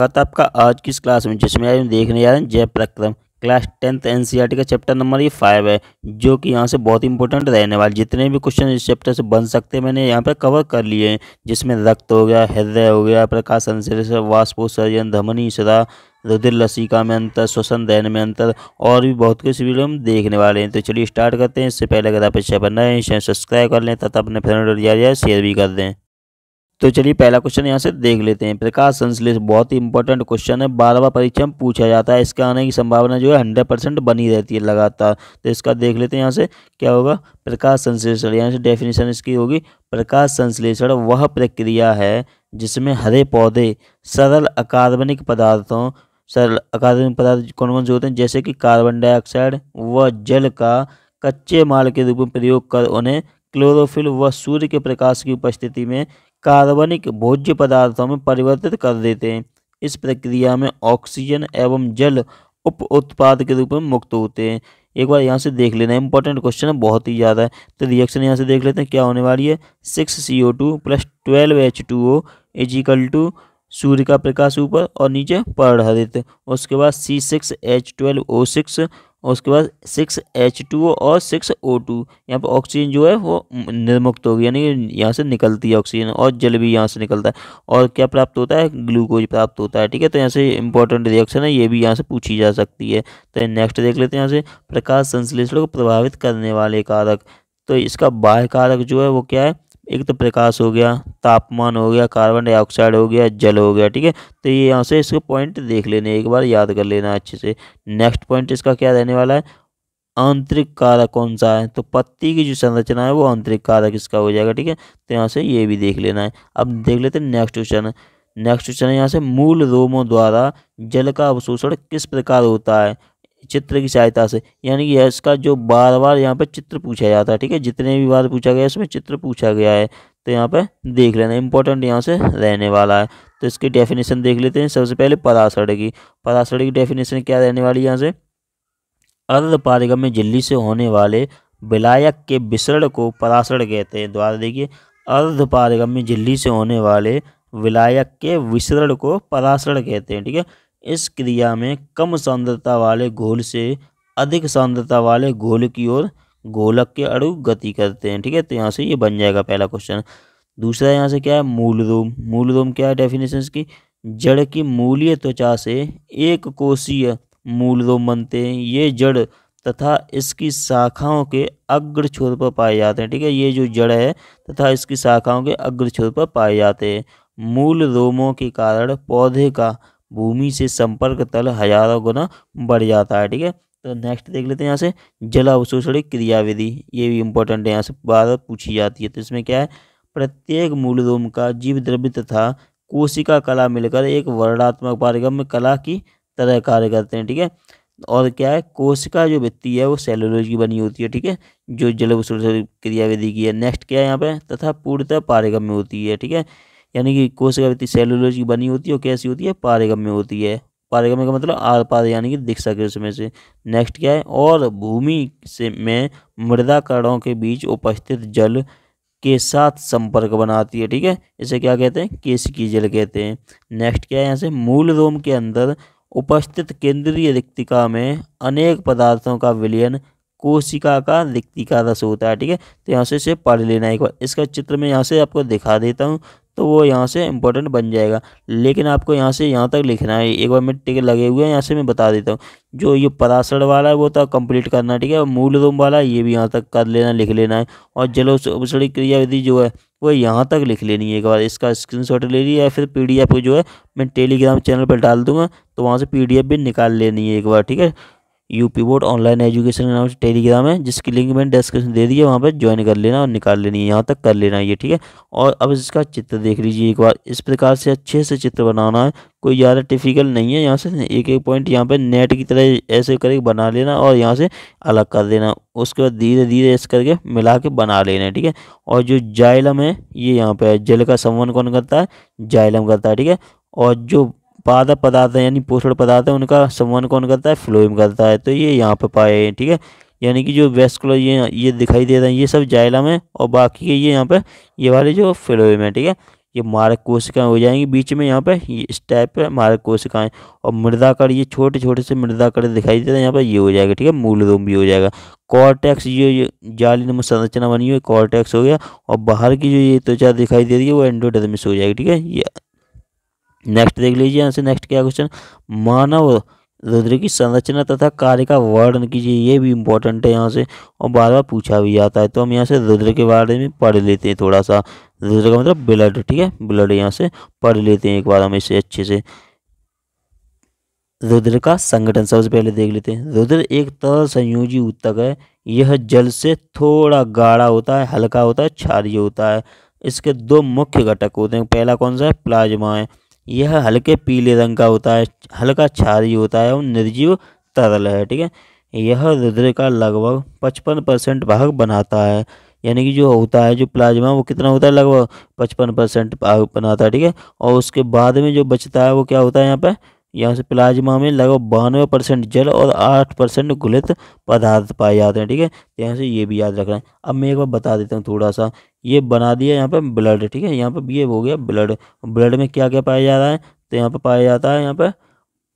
बात आपका आज की इस क्लास में जिसमें आज हम देखने जा रहे हैं जय प्रक्रम क्लास 10th एनसीईआरटी का चैप्टर नंबर ये 5 है, जो कि यहाँ से बहुत इंपॉर्टेंट रहने वाले जितने भी क्वेश्चन इस चैप्टर से बन सकते हैं मैंने यहाँ पर कवर कर लिए हैं। जिसमें रक्त हो गया, हृदय हो गया, प्रकाश संश्लेषण, वाष्पोत्सर्जन, धमनी स्राव, रुधिर लसिका में अंतर, श्वसन दहन में अंतर और भी बहुत कुछ वीडियो हम देखने वाले हैं। तो चलिए स्टार्ट करते हैं। इससे पहले अगर आप इस चैनल पर नए हैं सब्सक्राइब कर लें तथा अपने फ्रेंड और शेयर भी कर दें। तो चलिए पहला क्वेश्चन यहाँ से देख लेते हैं। प्रकाश संश्लेषण बहुत ही इंपॉर्टेंट क्वेश्चन है, बार बार परीक्षा में पूछा जाता है। इसके आने की संभावना जो है 100% बनी रहती है लगातार। तो इसका देख लेते हैं यहाँ से क्या होगा। प्रकाश संश्लेषण यहाँ से डेफिनेशन इसकी होगी, प्रकाश संश्लेषण वह प्रक्रिया है जिसमें हरे पौधे सरल अकार्बनिक पदार्थ कौन कौन से होते हैं, जैसे कि कार्बन डाइऑक्साइड व जल का कच्चे माल के रूप में प्रयोग कर उन्हें क्लोरोफिल व सूर्य के प्रकाश की उपस्थिति में कार्बनिक भोज्य पदार्थों में परिवर्तित कर देते हैं। इस प्रक्रिया में ऑक्सीजन एवं जल उप उत्पाद के रूप में मुक्त होते हैं। एक बार यहाँ से देख लेना, इंपॉर्टेंट क्वेश्चन है, बहुत ही ज़्यादा है। तो रिएक्शन यहाँ से देख लेते हैं क्या होने वाली है। 6CO2 + 12H2O = सूर्य का प्रकाश ऊपर और नीचे पराहरित। उसके बाद C6H12O6 और उसके बाद 6H2O और 6O2। यहाँ पर ऑक्सीजन जो है वो निर्मुक्त होगी, यानी कि यहाँ से निकलती है ऑक्सीजन, और जल भी यहाँ से निकलता है। और क्या प्राप्त होता है, ग्लूकोज प्राप्त होता है। ठीक है, तो यहाँ से इंपॉर्टेंट रिएक्शन है, ये भी यहाँ से पूछी जा सकती है। तो नेक्स्ट देख लेते हैं यहाँ से, प्रकाश संश्लेषण को प्रभावित करने वाले कारक। तो इसका बाह्य कारक जो है वो क्या है, एक तो प्रकाश हो गया, तापमान हो गया, कार्बन डाइऑक्साइड हो गया, जल हो गया। ठीक है, तो ये यहाँ से इसके पॉइंट देख लेने, एक बार याद कर लेना अच्छे से। नेक्स्ट पॉइंट इसका क्या रहने वाला है, आंतरिक कारक कौन सा है। तो पत्ती की जो संरचना है वो आंतरिक कारक इसका हो जाएगा। ठीक है, तो यहाँ से ये भी देख लेना है। अब देख लेते हैं नेक्स्ट क्वेश्चन। नेक्स्ट क्वेश्चन है यहाँ से, मूल रोमों द्वारा जल का अवशोषण किस प्रकार होता है, चित्र की सहायता से। यानी कि इसका जो बार बार यहाँ पे चित्र पूछा जाता है। ठीक है, जितने भी बार पूछा गया इसमें चित्र पूछा गया है, तो यहाँ पे देख लेना, इंपॉर्टेंट यहाँ से रहने वाला है। तो इसकी डेफिनेशन देख लेते हैं। सबसे पहले परासरण की डेफिनेशन क्या रहने वाली है यहाँ से, अर्धपारगम्य झिल्ली से होने वाले विलायक के विसरण को परासरण कहते हैं। द्वारा देखिए, अर्धपारगम्य झिल्ली से होने वाले विलायक के विसरण को परासरण कहते हैं। ठीक है, इस क्रिया में कम सांद्रता वाले घोल से अधिक सांद्रता वाले घोल की ओर घोलक के अणु गति करते हैं। ठीक है, तो यहाँ से ये बन जाएगा पहला क्वेश्चन। दूसरा यहाँ से क्या है, मूल रोम क्या है डेफिनेशन इसकी, जड़ की मूलीय त्वचा से एक कोशीय मूल रोम बनते हैं। ये जड़ तथा इसकी शाखाओं के अग्र छोर पर पाए जाते हैं। ठीक है, ये जो जड़ है तथा इसकी शाखाओं के अग्र छोर पर पाए जाते हैं। मूल रोमों के कारण पौधे का भूमि से संपर्क तल हजारों गुना बढ़ जाता है। ठीक है, तो नेक्स्ट देख लेते हैं यहाँ से, जल अवशोषण क्रियाविधि। ये भी इंपॉर्टेंट है, यहाँ से बार पूछी जाती है। तो इसमें क्या है, प्रत्येक मूल रोम का जीव द्रव्य तथा कोशिका कला मिलकर एक वर्णात्मक पारगम्य कला की तरह कार्य करते हैं। ठीक है, और क्या है, कोशिका जो भित्ति है वो सेलुलोज की बनी होती है। ठीक है, जो जल अवशोषण क्रियाविधि की है। नेक्स्ट क्या है यहाँ पे, तथा पूर्णतः पारगम्य होती है। ठीक है, यानी कि कोशिका भित्ति सेलुलोज की बनी होती है और कैसी होती है, पारगम्य होती है। पारगम्य का मतलब आर पार, यानी कि दिख सके उसमें से। नेक्स्ट क्या है, और भूमि से में मृदा कणों के बीच उपस्थित जल के साथ संपर्क बनाती है। ठीक है, इसे क्या कहते हैं, केशिकीय जल कहते हैं। नेक्स्ट क्या है यहाँ से, मूल रोम के अंदर उपस्थित केंद्रीय रिक्तिका में अनेक पदार्थों का विलयन कोशिका का रिक्तिका रस होता है। ठीक है, तो यहाँ से इसे पढ़ लेना एक बार। इसका चित्र मैं यहाँ से आपको दिखा देता हूँ, तो वो यहाँ से इंपॉर्टेंट बन जाएगा। लेकिन आपको यहाँ से यहाँ तक लिखना है। एक बार मिट्टी के लगे हुए हैं, यहाँ से मैं बता देता हूँ। जो ये परासरण वाला है वो तो कंप्लीट करना है। ठीक है, और मूल रोम वाला ये भी यहाँ तक कर लेना, लिख लेना है। और जलोत्सर्जन क्रियाविधि जो है वो यहाँ तक लिख लेनी है। एक बार इसका स्क्रीनशॉट ले लिया, या फिर PDF जो है मैं टेलीग्राम चैनल पर डाल दूंगा, तो वहाँ से PDF भी निकाल लेनी है एक बार। ठीक है, यूपी बोर्ड ऑनलाइन एजुकेशन के नाम से टेलीग्राम है, जिसकी लिंक मैंने डिस्क्रिप्शन दे दी है, वहाँ पर ज्वाइन कर लेना और निकाल लेनी है, यहाँ तक कर लेना है ये। ठीक है, और अब इसका चित्र देख लीजिए एक बार। इस प्रकार से अच्छे से चित्र बनाना है, कोई ज़्यादा टिफिकल्ट नहीं है। यहाँ से एक एक पॉइंट यहाँ पे नेट की तरह ऐसे करके बना लेना और यहाँ से अलग कर देना। उसके बाद धीरे धीरे ऐसे करके मिला के बना लेना है। ठीक है, और जो जाइलम है ये यहाँ पे है, जल का संवहन कौन करता है, जाइलम करता है। ठीक है, और जो पादप पदार्थ है यानी पोषण पदार्थ है उनका संवहन कौन करता है, फ्लोएम करता है। तो ये यहाँ पे पाए हैं। ठीक है, यानी कि जो वेस्कुलर ये दिखाई दे रहे हैं ये सब जाइलम है, और बाकी के ये यहाँ पे ये वाले जो फ्लोएम है। ठीक है, ये मारक कोशिकाएं हो जाएंगी बीच में यहाँ पे, ये इस टाइप पे मारक कोशिकाएं। और मृदाकण, ये छोटे छोटे से मृदाकण दिखाई देते हैं यहाँ पर, ये हो जाएगा, ठीक है। मूलरोम भी हो जाएगा। कॉर्टेक्स, ये जालीनुमा संरचना बनी हुई है, कॉर्टेक्स हो गया। और बाहर की जो ये त्वचा दिखाई दे रही है वो एंडोडर्मिस हो जाएगी, ठीक है। ये नेक्स्ट देख लीजिए यहाँ से, नेक्स्ट क्या क्वेश्चन, मानव रुद्र की संरचना तथा कार्य का वर्णन कीजिए। ये भी इम्पोर्टेंट है यहाँ से, और बार बार पूछा भी जाता है। तो हम यहाँ से रुद्र के बारे में पढ़ लेते हैं थोड़ा सा। रुद्र का मतलब ब्लड, ठीक है, ब्लड यहाँ से पढ़ लेते हैं एक बार हम इसे अच्छे से। रुद्र का संगठन सबसे पहले देख लेते हैं। रुद्र एक तरल संयोजी ऊतक है। यह जल से थोड़ा गाढ़ा होता है, हल्का होता है, क्षारीय होता है। इसके दो मुख्य घटक होते हैं। पहला कौन सा है, प्लाज्मा है। यह हल्के पीले रंग का होता है, हल्का क्षारीय होता है और निर्जीव तरल है, ठीक है। यह रुद्र का लगभग 55% भाग बनाता है। यानी कि जो होता है, जो प्लाज्मा, वो कितना होता है, लगभग 55% भाग बनाता है, ठीक है। और उसके बाद में जो बचता है वो क्या होता है, यहाँ से प्लाज्मा में लगभग 92% जल और 8% घुलित पदार्थ पाए जाते हैं, ठीक है। तो यहाँ से ये भी याद रखना है। अब मैं एक बार बता देता हूँ थोड़ा सा। ये बना दिया यहाँ पे ब्लड, ठीक है। यहाँ पे ये हो गया ब्लड। ब्लड में क्या क्या पाया जा रहा है, तो यहाँ पे पाया जाता है, यहाँ पे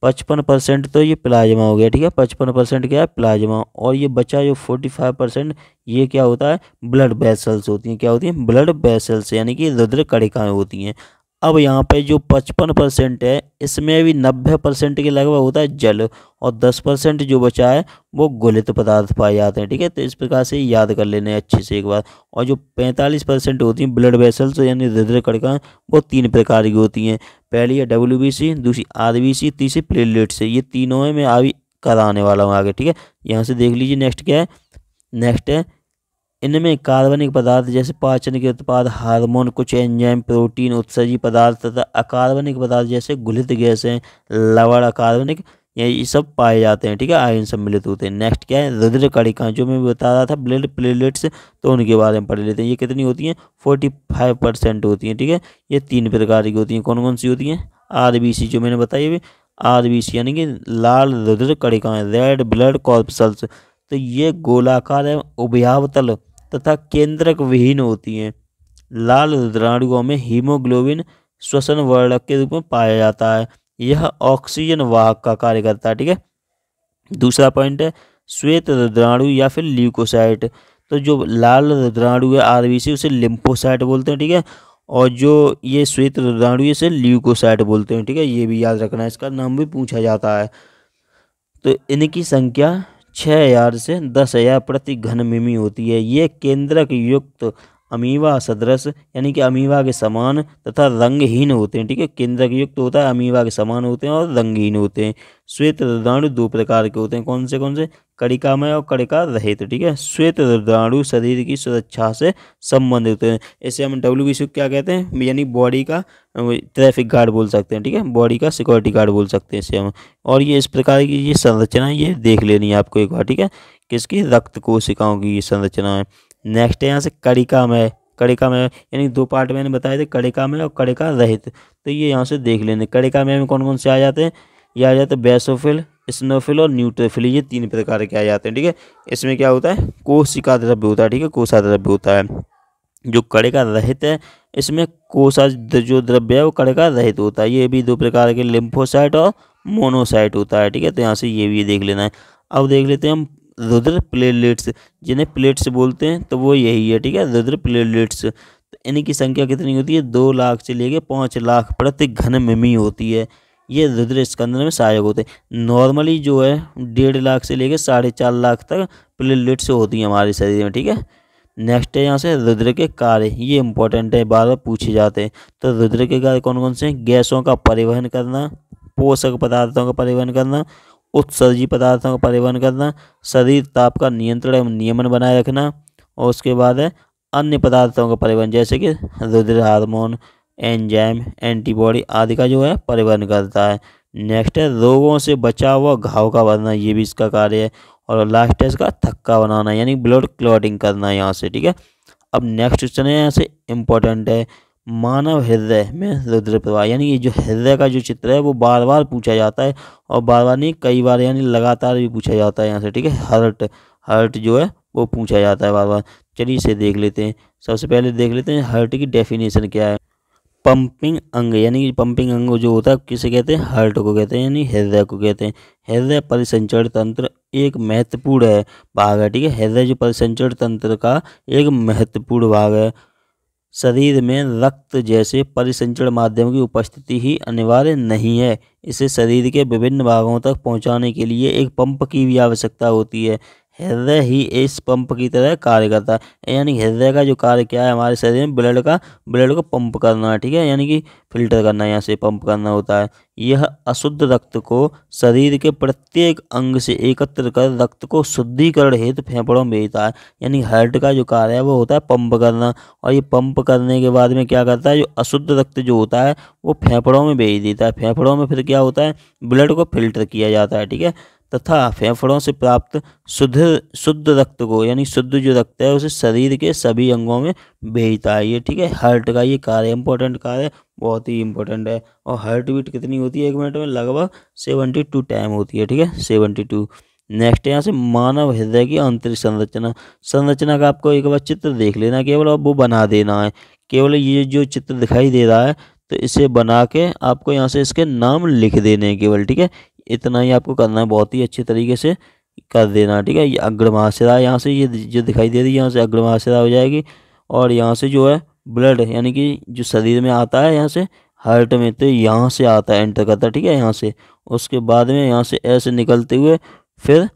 55% तो ये प्लाज्मा हो गया, ठीक है। 55% क्या है, प्लाज्मा। और ये बचा जो 45%, ये क्या होता है, ब्लड वेसल्स होती हैं। क्या होती हैं, ब्लड वेसल्स, यानी कि रुद्र कणिकाएं होती हैं। अब यहाँ पे जो 55% है, इसमें भी 90% के लगभग होता है जल, और 10% जो बचा है वो घुलित पदार्थ पाए जाते हैं, ठीक है। तो इस प्रकार से याद कर लेने हैं अच्छे से एक बार। और जो 45% होती हैं ब्लड वेसल्स यानी रुद्र कणिकाएं, वो 3 प्रकार की होती हैं। पहली है WBC, दूसरी RBC, तीसरी प्लेटलेट्स है। ये तीनों है, मैं अभी कराने वाला हूँ आगे, ठीक है। यहाँ से देख लीजिए नेक्स्ट क्या है। नेक्स्ट है, इनमें कार्बनिक पदार्थ जैसे पाचन के उत्पाद, हार्मोन, कुछ एंजाइम, प्रोटीन, उत्सर्जी पदार्थ तथा अकार्बनिक पदार्थ जैसे घुलित गैसें, लवण, अकार्बनिक, ये सब पाए जाते हैं, ठीक है। आयन सम्मिलित होते हैं। नेक्स्ट क्या है, रुद्र कणिकाएं, जो मैं बता रहा था ब्लड प्लेटलेट्स, तो उनके बारे में पढ़ लेते हैं। ये कितनी होती हैं, 45% होती हैं, ठीक है। ये 3 प्रकार की होती हैं। कौन कौन सी होती हैं, RBC जो मैंने बताई अभी, RBC यानी कि लाल रुद्र कणिकाएं, रेड ब्लड कॉर्पसल्स। तो ये गोलाकार एवं उभयावतल तथा केंद्रक विहीन होती हैं। लाल रुद्राणुओं में हीमोग्लोबिन श्वसन वर्णक के रूप में पाया जाता है। यह ऑक्सीजन वाहक का कार्य करता है, ठीक है। दूसरा पॉइंट है, श्वेत रुद्राणु या फिर ल्यूकोसाइट। तो जो लाल रुद्राणु है RBC, उसे लिम्फोसाइट बोलते हैं, ठीक है। और जो ये श्वेत रुद्राणु है, इसे ल्यूकोसाइट बोलते हैं, ठीक है। ये भी याद रखना है, इसका नाम भी पूछा जाता है। तो इनकी संख्या 6000 से 10,000 प्रति घन मिमी होती है। ये केंद्रक युक्त अमीबा सदृश यानी कि अमीबा के समान तथा रंगहीन होते हैं, ठीक है। केंद्रक युक्त होता है, अमीबा के समान होते हैं और रंगहीन होते हैं। श्वेत रुद्राणु 2 प्रकार के होते हैं। कौन से, कणिकामय और कणिका रहित, ठीक है। श्वेत रुद्राणु शरीर की सुरक्षा से संबंधित होते हैं। इसे हम WBC क्या कहते हैं, यानी बॉडी का ट्रैफिक गार्ड बोल सकते हैं, ठीक है। बॉडी का सिक्योरिटी गार्ड बोल सकते हैं इसे हम। और ये इस प्रकार की ये संरचना, ये देख लेनी है आपको एक बार, ठीक है। किसकी, रक्त कोशिकाओं की ये संरचना है। नेक्स्ट है यहाँ से कणिकामय। कणिकामय यानी 2 पार्ट मैंने बताए थे, कणिकामय और कणिका रहित। तो ये यहाँ से देख लेने। कणिकामय में कौन कौन से आ जाते हैं, ये आ जाते हैं बेसोफिल, स्नोफिल और न्यूट्रोफिल। ये 3 प्रकार के आ जाते हैं, ठीक है। इसमें क्या होता है, कोशिका द्रव्य होता है, ठीक है, कोशा द्रव्य होता है। जो कणिका रहित है, इसमें कोशा जो द्रव्य है वो कणिका रहित होता है। ये भी 2 प्रकार के, लिम्फोसाइट और मोनोसाइट होता है, ठीक है। तो यहाँ से ये भी देख लेना है। अब देख लेते हैं हम रुद्र प्लेटलेट्स, जिन्हें प्लेट्स बोलते हैं, तो वो यही है, ठीक है, रुद्र प्लेटलेट्स। तो इनकी संख्या कितनी होती है, 2 लाख से लेके 5 लाख प्रति घन मिमी होती है। ये रुद्र स्कंदन में सहायक होते हैं। नॉर्मली जो है 1.5 लाख से लेके 4.5 लाख तक प्लेटलेट्स होती हैं हमारे शरीर में, ठीक है। नेक्स्ट है यहाँ से रुद्र के कार्य, ये इंपॉर्टेंट है, बार बार पूछे जाते हैं। तो रुद्र के कार्य कौन कौन से हैं, गैसों का परिवहन करना, पोषक पदार्थों का परिवहन करना, उत्सर्जी पदार्थों का परिवहन करना, शरीर ताप का नियंत्रण एवं नियमन बनाए रखना। और उसके बाद है अन्य पदार्थों का परिवहन, जैसे कि रुद्र हार्मोन, एंजाइम, एंटीबॉडी आदि का जो है परिवहन करता है। नेक्स्ट है रोगों से बचाव व घाव का भरना, ये भी इसका कार्य है। और लास्ट है इसका थक्का बनाना यानी ब्लड क्लॉटिंग करना यहाँ से, ठीक है। अब नेक्स्ट क्वेश्चन है यहाँ से इम्पोर्टेंट है, मानव हृदय में रुद्र प्रवाह, यानी ये जो हृदय का जो चित्र है वो बार बार पूछा जाता है। और बार बार नहीं, कई बार यानी लगातार भी पूछा जाता है यहाँ से, ठीक है। हार्ट जो है वो पूछा जाता है बार बार। चलिए इसे देख लेते हैं। सबसे पहले देख लेते हैं हार्ट की डेफिनेशन क्या है। पंपिंग अंग, यानी पंपिंग अंग जो होता है किसे कहते हैं, हार्ट को कहते हैं, यानी हृदय को कहते हैं। हृदय परिसंचरण तंत्र एक महत्वपूर्ण है भाग है, ठीक है। हृदय जो परिसंचरण तंत्र का एक महत्वपूर्ण भाग है। शरीर में रक्त जैसे परिसंचरण माध्यम की उपस्थिति ही अनिवार्य नहीं है, इसे शरीर के विभिन्न भागों तक पहुंचाने के लिए एक पंप की भी आवश्यकता होती है। हृदय ही इस पंप की तरह कार्य करता है, यानी हृदय का जो कार्य क्या है हमारे शरीर में, ब्लड को पंप करना है, ठीक है, यानी कि फिल्टर करना, यहाँ से पंप करना होता है। यह अशुद्ध रक्त को शरीर के प्रत्येक अंग से एकत्र कर रक्त को शुद्धिकरण हेतु फेफड़ों में भेजता है। यानी हार्ट का जो कार्य है वो होता है पंप करना, और ये पंप करने के बाद में क्या करता है, जो अशुद्ध रक्त जो होता है वो फेफड़ों में भेज देता है। फेफड़ों में फिर क्या होता है, ब्लड को फिल्टर किया जाता है, ठीक है, तथा फेफड़ों से प्राप्त शुद्ध रक्त को, यानी शुद्ध जो रक्त है उसे शरीर के सभी अंगों में भेजता है ये, ठीक है। हार्ट का ये कार्य, इंपॉर्टेंट कार्य, बहुत ही इंपॉर्टेंट है। और हार्ट बीट कितनी होती है 1 मिनट में, लगभग 72 टाइम होती है, ठीक है, 72। नेक्स्ट यहाँ से मानव हृदय की आंतरिक संरचना का आपको एक बार चित्र देख लेना केवल, और वो बना देना है केवल। ये जो चित्र दिखाई दे रहा है तो इसे बना के आपको यहाँ से इसके नाम लिख देने हैं केवल, ठीक है। इतना ही आपको करना है, बहुत ही अच्छे तरीके से कर देना, ठीक है। ये अग्र महाशिरा, यहाँ से ये जो दिखाई दे रही है यहाँ से अग्र महाशिरा हो जाएगी, और यहाँ से जो है ब्लड, यानी कि जो शरीर में आता है यहाँ से हार्ट में, तो यहाँ से आता है, एंटर करता है, ठीक है, यहाँ से। उसके बाद में यहाँ से ऐसे निकलते हुए फिर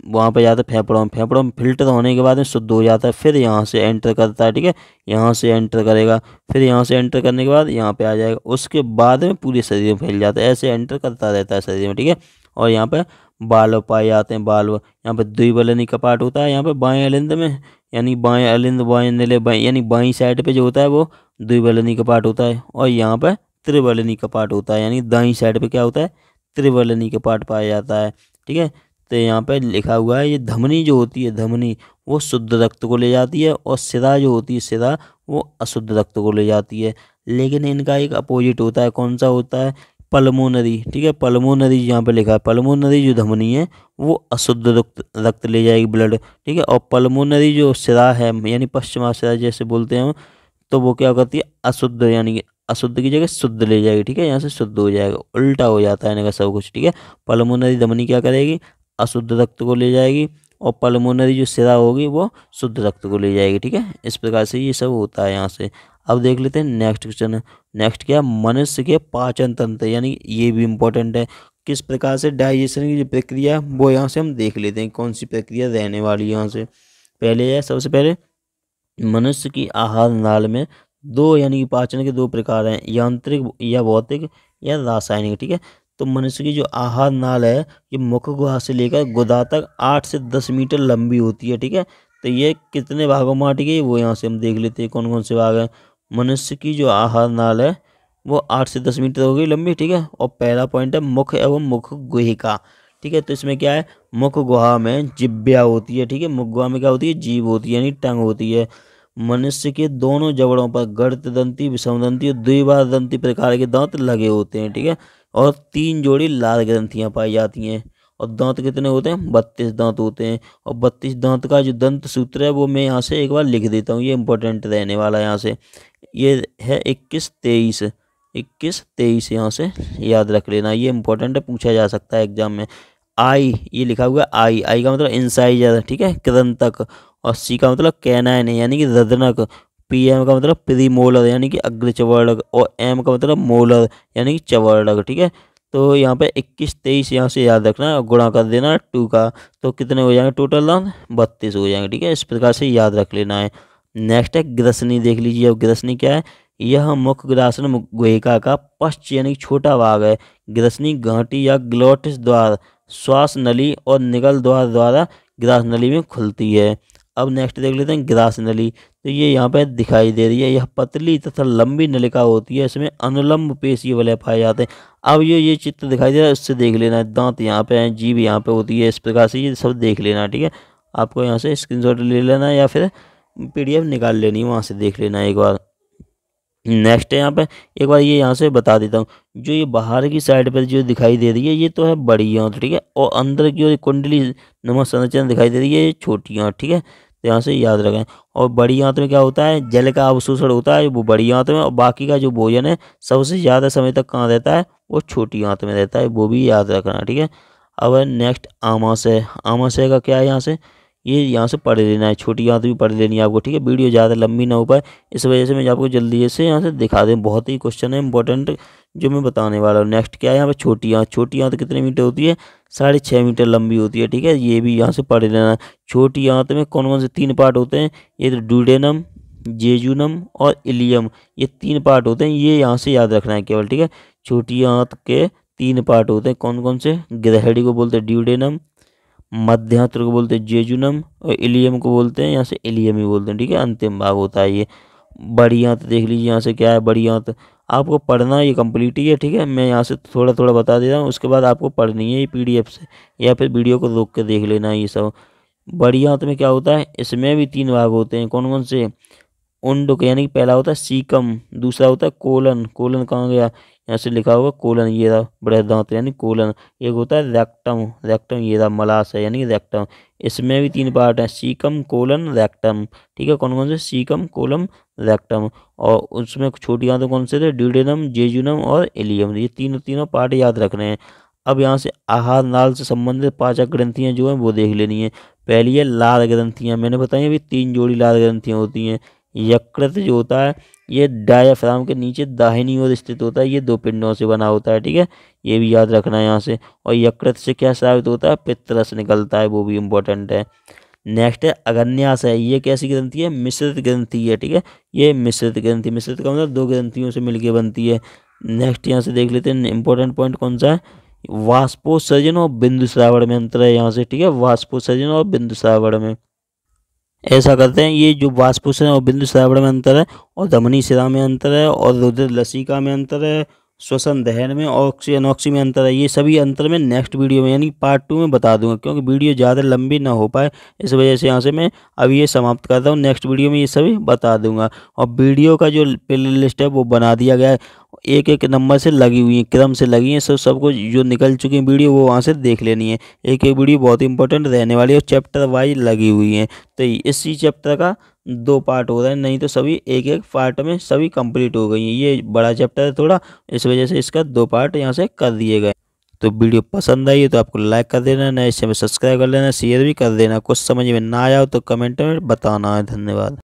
वहाँ पे जाता है फेफड़ों में फिल्टर होने के बाद में शुद्ध हो जाता है, फिर यहाँ से एंटर करता है, ठीक है, यहाँ से एंटर करेगा, फिर यहाँ से एंटर करने के बाद यहाँ पे आ जाएगा, उसके बाद में पूरे शरीर में फैल जाता है, ऐसे एंटर करता रहता है शरीर में, ठीक है। और यहाँ पे बाल्व पाए जाते हैं, बाल्व यहाँ पे द्विबलनी कपाट होता है यहाँ पे बाएं अलिंद में, यानी बाएं अलिंद बाएं निले बाएं, यानी बाईं साइड पे जो होता है वो द्विबलनी कपाट होता है, और यहाँ पे त्रिबलनी कपाट होता है, यानी दाईं साइड पे क्या होता है, त्रिबलनी कपाट पाया जाता है, ठीक है। तो यहाँ पे लिखा हुआ है ये धमनी जो होती है, धमनी वो शुद्ध रक्त को ले जाती है, और शिरा जो होती है, शिरा वो अशुद्ध रक्त को ले जाती है। लेकिन इनका एक अपोजिट होता है, कौन सा होता है, पल्मोनरी, ठीक है। पल्मोनरी यहाँ पे लिखा है, पल्मोनरी जो धमनी है वो अशुद्ध रक्त ले जाएगी, ब्लड, ठीक है। और पल्मोनरी जो शिरा है, यानी पश्चिमाशिरा जैसे बोलते हैं, तो वो क्या करती है, अशुद्ध, यानी कि अशुद्ध की जगह शुद्ध ले जाएगी, ठीक है, यहाँ से शुद्ध हो जाएगा, उल्टा हो जाता है इनका सब कुछ, ठीक है। पल्मोनरी धमनी क्या करेगी, अशुद्ध रक्त को ले जाएगी, और पल्मोनरी जो शिरा होगी वो शुद्ध रक्त को ले जाएगी, ठीक है। इस प्रकार से ये सब होता है यहाँ से। अब देख लेते हैं नेक्स्ट क्वेश्चन। नेक्स्ट क्या, मनुष्य के पाचन तंत्र, यानी ये भी इम्पोर्टेंट है, किस प्रकार से डाइजेशन की जो प्रक्रिया है वो यहाँ से हम देख लेते हैं, कौन सी प्रक्रिया रहने वाली है यहाँ से। पहले है, सबसे पहले मनुष्य की आहार नाल में दो, यानी कि पाचन के 2 प्रकार हैं, यांत्रिक या भौतिक या रासायनिक, ठीक है। तो मनुष्य की जो आहार नाल है ये मुख गुहा से लेकर गुदा तक 8 से 10 मीटर लंबी होती है, ठीक है। तो ये कितने भागों में बांटी गई वो यहाँ से हम देख लेते हैं, कौन कौन से भाग हैं। मनुष्य की जो आहार नाल है वो 8 से 10 मीटर हो गई लंबी, ठीक है। और पहला पॉइंट है मुख एवं मुख गुहिका, ठीक है। तो इसमें क्या है, मुख गुहा में जिह्वा होती है, ठीक है, मुख गुहा में क्या होती है, जीभ होती है, यानी टंग होती है। मनुष्य के दोनों जबड़ों पर गर्तदंती, विषमदंती और द्विबारदंती प्रकार के दांत लगे होते हैं, ठीक है। और 3 जोड़ी लाल ग्रंथियां पाई जाती हैं। और दांत कितने होते हैं, 32 दांत होते हैं। और 32 दांत का जो दंत सूत्र है वो मैं यहाँ से एक बार लिख देता हूँ, ये इंपॉर्टेंट रहने वाला है यहाँ से। ये है 21-23 यहाँ से याद रख लेना, ये इंपॉर्टेंट है, पूछा जा सकता है एग्जाम में। आई, ये लिखा हुआ है आई का मतलब इंसाइजर, ठीक है, कृदंतक। और सी का मतलब कैनाइन यानी कि रदनक। पी एम का मतलब प्रीमोलर यानी कि अग्र चवर्णक। और एम का मतलब मोलर यानी कि चवर्णक, ठीक है। तो यहाँ पे 21-23 यहाँ से याद रखना है, गुणा कर देना 2 का, तो कितने हो जाएंगे टोटल दांत, 32 हो जाएंगे, ठीक है। इस प्रकार से याद रख लेना है। नेक्स्ट है ग्रसनी, देख लीजिए अब ग्रसनी क्या है। यह मुख ग्रासन गुहिका का पश्च यानी छोटा भाग है। ग्रसनी घाटी या ग्लोटिस द्वार, श्वास नली और निगल द्वार द्वारा ग्रास नली में खुलती है। अब नेक्स्ट देख लेते हैं ग्रास नली। तो ये यहाँ पे दिखाई दे रही है, यह पतली तथा लंबी नलिका होती है, इसमें अनुलंब पेशी वलय पाए जाते हैं। अब ये चित्र दिखाई दे रहा है, उससे देख लेना है, दांत यहाँ पे हैं, जीभ यहाँ पे होती है, इस प्रकार से ये सब देख लेना है, ठीक है। आपको यहाँ से स्क्रीनशॉट ले लेना है या फिर PDF निकाल लेनी है, वहाँ से देख लेना है एक बार। नेक्स्ट है यहाँ पे एक बार ये यहाँ से बता देता हूँ, जो ये बाहर की साइड पर जो दिखाई दे रही है ये तो है बड़ी आंत, ठीक है। और अंदर की ओर कुंडली नुमा संरचना दिखाई दे रही है ये छोटी आंत, ठीक है। तो यहाँ से याद रखें। और बड़ी आंत में क्या होता है, जल का अवशोषण होता है वो बड़ी आंत में, और बाकी का जो भोजन है सबसे ज़्यादा समय तक कहाँ रहता है, वो छोटी आंत में रहता है, वो भी याद रखना, ठीक है। अब नेक्स्ट आमाशय। आमाशय का क्या है, यहाँ से ये यहाँ से पढ़ लेना है, छोटी आंत भी पढ़ लेनी है आपको, ठीक है। वीडियो ज़्यादा लंबी ना हो पाए इस वजह से मैं आपको जल्दी से यहाँ से दिखा दूँ, बहुत ही क्वेश्चन है इंपॉर्टेंट जो मैं बताने वाला हूँ। नेक्स्ट क्या है यहाँ पे, छोटी आंत। छोटी आंत कितने मीटर होती है, 6.5 मीटर लंबी होती है, ठीक है। ये भी यहाँ से पढ़ लेना है। छोटी आंत में कौन कौन से 3 पार्ट होते हैं, ये तो ड्यूडेनम, जेजुनम और इलियम, ये 3 पार्ट होते हैं, ये यहाँ से याद रखना है केवल, ठीक है। छोटी आंत के 3 पार्ट होते हैं, कौन कौन से, ग्रहणी को बोलते हैं ड्यूडेनम, मध्यांत्र को बोलते हैं जेजुनम, और इलियम को बोलते हैं यहाँ से इलियम ही बोलते हैं, ठीक है। अंतिम भाग होता है ये। बड़ी आंत देख लीजिए यहाँ से क्या है, बड़ी आंत आपको पढ़ना ये कंप्लीट ही है, ठीक है। मैं यहाँ से थोड़ा थोड़ा बता दे रहा हूँ, उसके बाद आपको पढ़नी है ये पीडीएफ से, या फिर वीडियो को रोक के देख लेना है ये सब। बड़ी आंत में क्या होता है, इसमें भी 3 भाग होते हैं, कौन कौन से, उंडक यानी कि पहला होता है सीकम, दूसरा होता है कोलन, कोलन कहाँ गया, यहाँ से लिखा होगा कोलन, ये रहा बृहद दांत यानी कोलन। एक होता है रेक्टम, रेक्टम ये रहा मलाशय यानी रेक्टम। इसमें भी 3 पार्ट हैं, सीकम कोलन रेक्टम, ठीक है। कौन कौन से, सीकम कोलम रेक्टम। और उसमें छोटी आंत कौन से थे, ड्यूडेनम, जेजुनम और इलियम, ये तीनों पार्ट याद रखने हैं। अब यहाँ से आहार नाल से संबंधित पाचक ग्रंथियाँ जो हैं वो देख लेनी है। पहली है लाल ग्रंथियाँ, मैंने बताई अभी 3 जोड़ी लाल ग्रंथियाँ होती हैं। यकृत जो होता है ये डायाफ्राम के नीचे दाहिनी ओर स्थित होता है, ये 2 पिंडों से बना होता है, ठीक है। ये भी याद रखना है यहाँ से। और यकृत से क्या साबित होता है, पित्तरस निकलता है, वो भी इम्पोर्टेंट है। नेक्स्ट है अग्न्याशय, ये कैसी ग्रंथि है, मिश्रित ग्रंथि है, ठीक है। ये मिश्रित ग्रंथि, मिश्रित का मतलब 2 ग्रंथियों से मिलकर बनती है। नेक्स्ट यहाँ से देख लेते हैं इंपॉर्टेंट पॉइंट कौन सा है, वाष्पोत्सर्जन और बिंदु श्रावण में अंतर है यहाँ से, ठीक है। वाष्पोत्सर्जन और बिंदु श्रावण में ऐसा करते हैं, ये जो वाष्पोत्सर्जन और बिंदु श्रावण में अंतर है, और धमनी शिरा में अंतर है, और रुधिर लसिका में अंतर है, श्वसन दहन में, ऑक्सी अनॉक्सी में अंतर है। ये सभी अंतर में नेक्स्ट वीडियो में यानी पार्ट 2 में बता दूंगा, क्योंकि वीडियो ज़्यादा लंबी ना हो पाए इस वजह से यहाँ से मैं अभी ये समाप्त करता हूँ। नेक्स्ट वीडियो में ये सभी बता दूंगा। और वीडियो का जो प्ले लिस्ट है वो बना दिया गया है, एक एक नंबर से लगी हुई है, क्रम से लगी हैं, सबको जो निकल चुकी है वीडियो वो वहाँ से देख लेनी है। एक एक वीडियो बहुत इंपॉर्टेंट रहने वाली है, और चैप्टर वाइज लगी हुई है। तो इसी चैप्टर का 2 पार्ट हो रहा है, नहीं तो सभी एक एक पार्ट में सभी कंप्लीट हो गई हैं। ये बड़ा चैप्टर है थोड़ा, इस वजह से इसका 2 पार्ट यहाँ से कर दिए गए। तो वीडियो पसंद आई है तो आपको लाइक कर देना, नए चैनल सब्सक्राइब कर लेना, शेयर भी कर देना। कुछ समझ में ना आया हो तो कमेंट में बताना है। धन्यवाद।